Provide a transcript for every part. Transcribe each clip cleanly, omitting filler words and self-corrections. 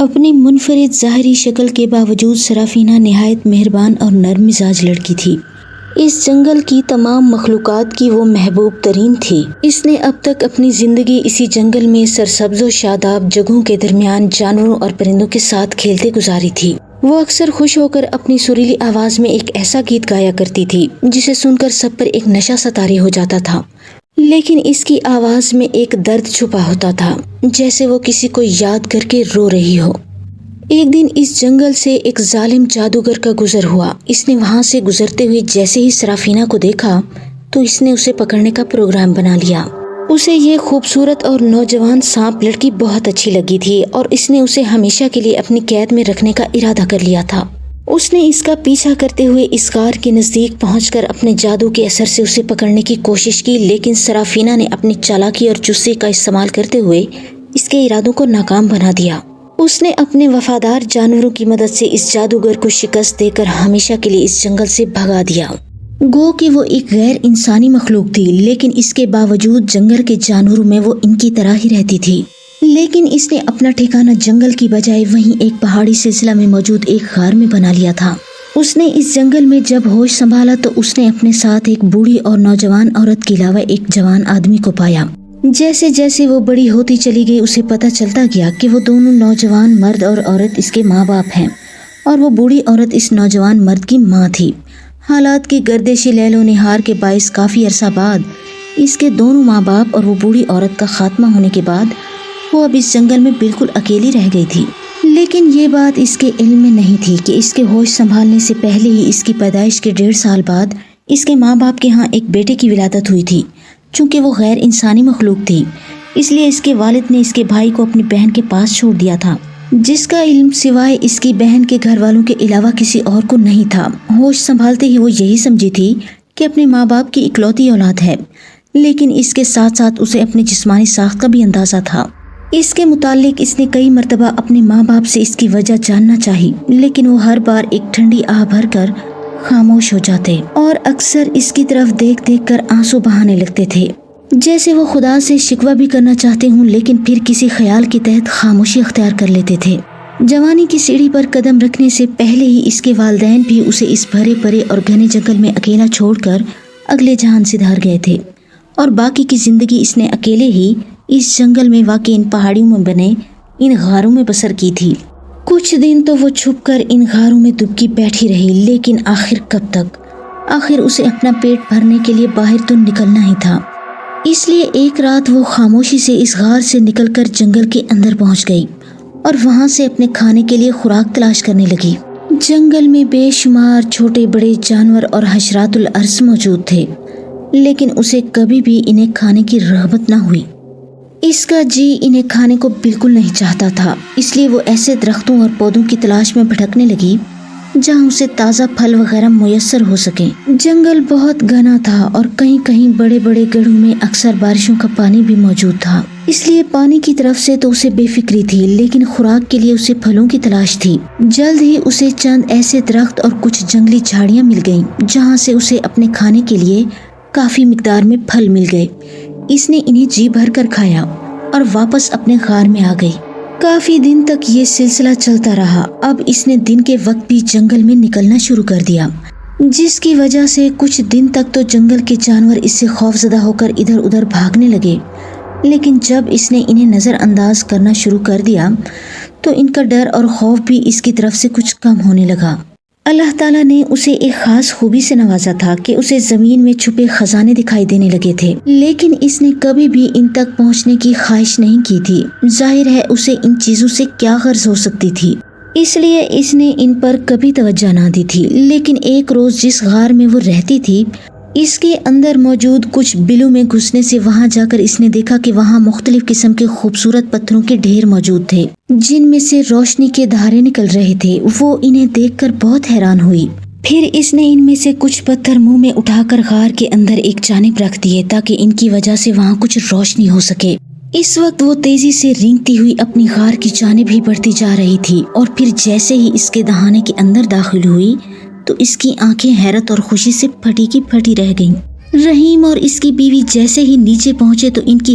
اپنی منفرد ظاہری شکل کے باوجود سرافینہ نہایت مہربان اور نرم مزاج لڑکی تھی۔ اس جنگل کی تمام مخلوقات کی وہ محبوب ترین تھی۔ اس نے اب تک اپنی زندگی اسی جنگل میں سرسبز و شاداب جگہوں کے درمیان جانوروں اور پرندوں کے ساتھ کھیلتے گزاری تھی۔ وہ اکثر خوش ہو کر اپنی سریلی آواز میں ایک ایسا گیت گایا کرتی تھی جسے سن کر سب پر ایک نشہ سا طاری ہو جاتا تھا، لیکن اس کی آواز میں ایک درد چھپا ہوتا تھا، جیسے وہ کسی کو یاد کر کے رو رہی ہو۔ ایک دن اس جنگل سے ایک ظالم جادوگر کا گزر ہوا۔ اس نے وہاں سے گزرتے ہوئے جیسے ہی سرافینہ کو دیکھا تو اس نے اسے پکڑنے کا پروگرام بنا لیا۔ اسے یہ خوبصورت اور نوجوان سانپ لڑکی بہت اچھی لگی تھی اور اس نے اسے ہمیشہ کے لیے اپنی قید میں رکھنے کا ارادہ کر لیا تھا۔ اس نے اس کا پیچھا کرتے ہوئے اس غار کے نزدیک پہنچ کر اپنے جادو کے اثر سے اسے پکڑنے کی کوشش کی، لیکن سرافینہ نے اپنی چالاکی اور چستی کا استعمال کرتے ہوئے اس کے ارادوں کو ناکام بنا دیا۔ اس نے اپنے وفادار جانوروں کی مدد سے اس جادوگر کو شکست دے کر ہمیشہ کے لیے اس جنگل سے بھگا دیا۔ گو کہ وہ ایک غیر انسانی مخلوق تھی، لیکن اس کے باوجود جنگل کے جانوروں میں وہ ان کی طرح ہی رہتی تھی۔ لیکن اس نے اپنا ٹھکانہ جنگل کی بجائے وہیں ایک پہاڑی سلسلہ میں موجود ایک غار میں بنا لیا تھا۔ اس نے اس جنگل میں جب ہوش سنبھالا تو اس نے اپنے ساتھ ایک بوڑھی اور نوجوان عورت کے علاوہ ایک جوان آدمی کو پایا۔ جیسے جیسے وہ بڑی ہوتی چلی گئی اسے پتہ چلتا گیا کہ وہ دونوں نوجوان مرد اور عورت اس کے ماں باپ ہیں، اور وہ بوڑھی عورت اس نوجوان مرد کی ماں تھی۔ حالات کی گردشی لیل و نہار کے باعث کافی عرصہ بعد اس کے دونوں ماں باپ اور وہ بوڑھی عورت کا خاتمہ ہونے کے بعد وہ اب اس جنگل میں بالکل اکیلی رہ گئی تھی۔ لیکن یہ بات اس کے علم میں نہیں تھی کہ اس کے ہوش سنبھالنے سے پہلے ہی اس کی پیدائش کے 1.5 سال بعد اس کے ماں باپ کے ہاں ایک بیٹے کی ولادت ہوئی تھی۔ چونکہ وہ غیر انسانی مخلوق تھی، اس لیے اس کے والد نے اس کے بھائی کو اپنی بہن کے پاس چھوڑ دیا تھا، جس کا علم سوائے اس کی بہن کے گھر والوں کے علاوہ کسی اور کو نہیں تھا۔ ہوش سنبھالتے ہی وہ یہی سمجھی تھی کہ اپنے ماں باپ کی اکلوتی اولاد ہے، لیکن اس کے ساتھ ساتھ اسے اپنی جسمانی ساخت کا بھی اندازہ تھا۔ اس کے متعلق اس نے کئی مرتبہ اپنے ماں باپ سے اس کی وجہ جاننا چاہی، لیکن وہ ہر بار ایک ٹھنڈی آہ بھر کر خاموش ہو جاتے اور اکثر اس کی طرف دیکھ دیکھ کر آنسو بہانے لگتے تھے، جیسے وہ خدا سے شکوہ بھی کرنا چاہتے ہوں، لیکن پھر کسی خیال کے تحت خاموشی اختیار کر لیتے تھے۔ جوانی کی سیڑھی پر قدم رکھنے سے پہلے ہی اس کے والدین بھی اسے اس بھرے پڑے اور گھنے جنگل میں اکیلا چھوڑ کر اگلے جہان سے دھار گئے تھے، اور باقی کی زندگی اس نے اکیلے ہی اس جنگل میں واقع ان پہاڑیوں میں بنے ان غاروں میں بسر کی تھی۔ کچھ دن تو وہ چھپ کر ان غاروں میں دبکی بیٹھی رہی، لیکن آخر کب تک؟ آخر اسے اپنا پیٹ بھرنے کے لیے باہر تو نکلنا ہی تھا۔ اس لیے ایک رات وہ خاموشی سے اس غار سے نکل کر جنگل کے اندر پہنچ گئی اور وہاں سے اپنے کھانے کے لیے خوراک تلاش کرنے لگی۔ جنگل میں بے شمار چھوٹے بڑے جانور اور حشرات الارض موجود تھے، لیکن اسے کبھی بھی انہیں کھانے کی رغبت نہ ہوئی۔ اس کا جی انہیں کھانے کو بالکل نہیں چاہتا تھا، اس لیے وہ ایسے درختوں اور پودوں کی تلاش میں بھٹکنے لگی جہاں اسے تازہ پھل وغیرہ میسر ہو سکیں۔ جنگل بہت گھنا تھا اور کہیں کہیں بڑے بڑے گڑھوں میں اکثر بارشوں کا پانی بھی موجود تھا، اس لیے پانی کی طرف سے تو اسے بے فکری تھی، لیکن خوراک کے لیے اسے پھلوں کی تلاش تھی۔ جلد ہی اسے چند ایسے درخت اور کچھ جنگلی جھاڑیاں مل گئیں جہاں سے اسے اپنے کھانے کے لیے کافی مقدار میں پھل مل گئے۔ اس نے انہیں جی بھر کر کھایا اور واپس اپنے غار میں آ گئی۔ کافی دن تک یہ سلسلہ چلتا رہا۔ اب اس نے دن کے وقت بھی جنگل میں نکلنا شروع کر دیا، جس کی وجہ سے کچھ دن تک تو جنگل کے جانور اس سے خوفزدہ ہو کر ادھر ادھر بھاگنے لگے، لیکن جب اس نے انہیں نظر انداز کرنا شروع کر دیا تو ان کا ڈر اور خوف بھی اس کی طرف سے کچھ کم ہونے لگا۔ اللہ تعالیٰ نے اسے ایک خاص خوبی سے نوازا تھا کہ اسے زمین میں چھپے خزانے دکھائی دینے لگے تھے، لیکن اس نے کبھی بھی ان تک پہنچنے کی خواہش نہیں کی تھی۔ ظاہر ہے اسے ان چیزوں سے کیا غرض ہو سکتی تھی، اس لیے اس نے ان پر کبھی توجہ نہ دی تھی۔ لیکن ایک روز جس غار میں وہ رہتی تھی، اس کے اندر موجود کچھ بلوں میں گھسنے سے وہاں جا کر اس نے دیکھا کہ وہاں مختلف قسم کے خوبصورت پتھروں کے ڈھیر موجود تھے جن میں سے روشنی کے دھارے نکل رہے تھے۔ وہ انہیں دیکھ کر بہت حیران ہوئی۔ پھر اس نے ان میں سے کچھ پتھر منہ میں اٹھا کر غار کے اندر ایک جانب رکھ دیے تاکہ ان کی وجہ سے وہاں کچھ روشنی ہو سکے۔ اس وقت وہ تیزی سے رینگتی ہوئی اپنی غار کی جانب ہی بڑھتی جا رہی تھی، اور پھر جیسے ہی اس کے دہانے کے اندر داخل ہوئی تو اس کی آنکھیں حیرت اور خوشی سے پھٹی کی پھٹی رہ گئیں۔ رحیم اور اس کی بیوی جیسے ہی نیچے پہنچے تو ان کی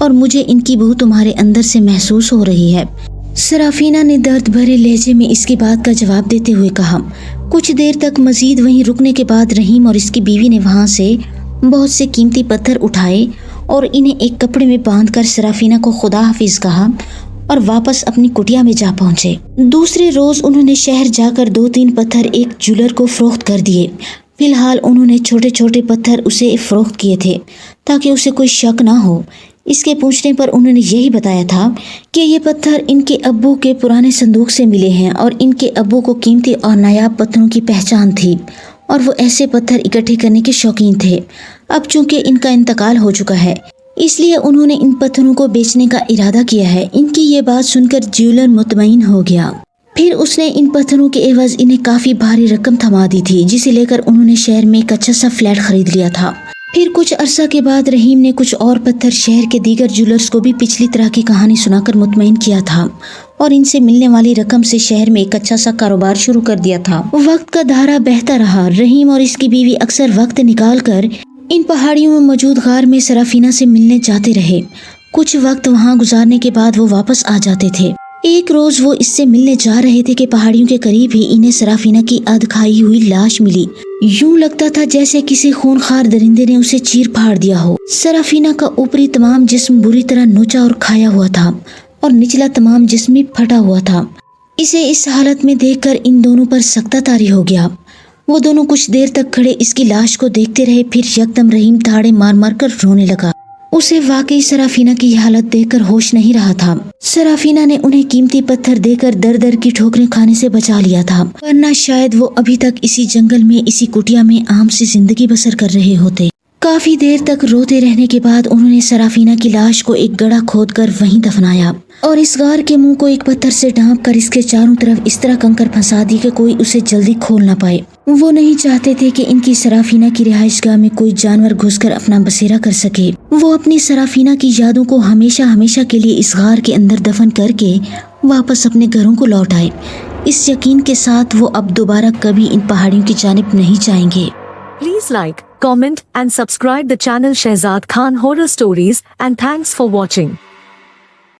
اور مجھے ان کی بو تمہارے اندر سے محسوس ہو رہی ہے۔ سرافینہ نے درد بھرے لہجے میں اس کی بات کا جواب دیتے ہوئے کہا۔ کچھ دیر تک مزید وہیں رکنے کے بعد رحیم اور اس کی بیوی نے وہاں سے بہت سے قیمتی پتھر اٹھائے اور انہیں ایک کپڑے میں باندھ کر سرافینہ کو خدا حافظ کہا اور واپس اپنی کٹیا میں جا پہنچے۔ دوسرے روز انہوں نے شہر جا کر 2-3 پتھر ایک جولر کو فروخت کر دیے۔ فی الحال انہوں نے چھوٹے چھوٹے پتھر اسے فروخت کیے تھے تاکہ اسے کوئی شک نہ ہو۔ اس کے پوچھنے پر انہوں نے یہی بتایا تھا کہ یہ پتھر ان کے ابو کے پرانے صندوق سے ملے ہیں اور ان کے ابو کو قیمتی اور نایاب پتھروں کی پہچان تھی اور وہ ایسے پتھر اکٹھے کرنے کے شوقین تھے۔ اب چونکہ ان کا انتقال ہو چکا ہے اس لیے انہوں نے ان پتھروں کو بیچنے کا ارادہ کیا ہے۔ ان کی یہ بات سن کر جیولر مطمئن ہو گیا۔ پھر اس نے ان پتھروں کے عوض انہیں کافی بھاری رقم تھما دی تھی جسے لے کر انہوں نے شہر میں ایک اچھا سا فلیٹ خرید لیا تھا۔ پھر کچھ عرصہ کے بعد رحیم نے کچھ اور پتھر شہر کے دیگر جولرز کو بھی پچھلی طرح کی کہانی سنا کر مطمئن کیا تھا اور ان سے ملنے والی رقم سے شہر میں ایک اچھا سا کاروبار شروع کر دیا تھا۔ وقت کا دھارا بہتا رہا۔ رحیم اور اس کی بیوی اکثر وقت نکال کر ان پہاڑیوں میں موجود غار میں سرافینہ سے ملنے جاتے رہے۔ کچھ وقت وہاں گزارنے کے بعد وہ واپس آ جاتے تھے۔ ایک روز وہ اس سے ملنے جا رہے تھے کہ پہاڑیوں کے قریب ہی انہیں سرافینہ کی ادھ کھائی ہوئی لاش ملی۔ یوں لگتا تھا جیسے کسی خونخوار درندے نے اسے چیر پھاڑ دیا ہو۔ سرافینہ کا اوپری تمام جسم بری طرح نوچا اور کھایا ہوا تھا اور نچلا تمام جسم بھی پھٹا ہوا تھا۔ اسے اس حالت میں دیکھ کر ان دونوں پر سکتہ طاری ہو گیا۔ وہ دونوں کچھ دیر تک کھڑے اس کی لاش کو دیکھتے رہے، پھر یکدم رحیم تھاڑے مار مار کر رونے لگا۔ اسے واقعی سرافینہ کی حالت دیکھ کر ہوش نہیں رہا تھا۔ سرافینہ نے انہیں قیمتی پتھر دے کر در در کی ٹھوکریں کھانے سے بچا لیا تھا، ورنہ شاید وہ ابھی تک اسی جنگل میں اسی کٹیا میں عام سی زندگی بسر کر رہے ہوتے۔ کافی دیر تک روتے رہنے کے بعد انہوں نے سرافینہ کی لاش کو ایک گڑھا کھود کر وہیں دفنایا اور اس غار کے منہ کو ایک پتھر سے ڈھانپ کر اس کے چاروں طرف اس طرح کنکر پھنسا دی کہ کوئی اسے جلدی کھول نہ پائے۔ وہ نہیں چاہتے تھے کہ ان کی سرافینہ کی رہائش گاہ میں کوئی جانور گھس کر اپنا بسیرا کر سکے۔ وہ اپنی سرافینہ کی یادوں کو ہمیشہ ہمیشہ کے لیے اس غار کے اندر دفن کر کے واپس اپنے گھروں کو لوٹ آئے، اس یقین کے ساتھ وہ اب دوبارہ کبھی ان پہاڑیوں کی جانب نہیں جائیں گے۔ Please like, comment and subscribe the channel Shehzad Khan Horror Stories, and thanks for watching.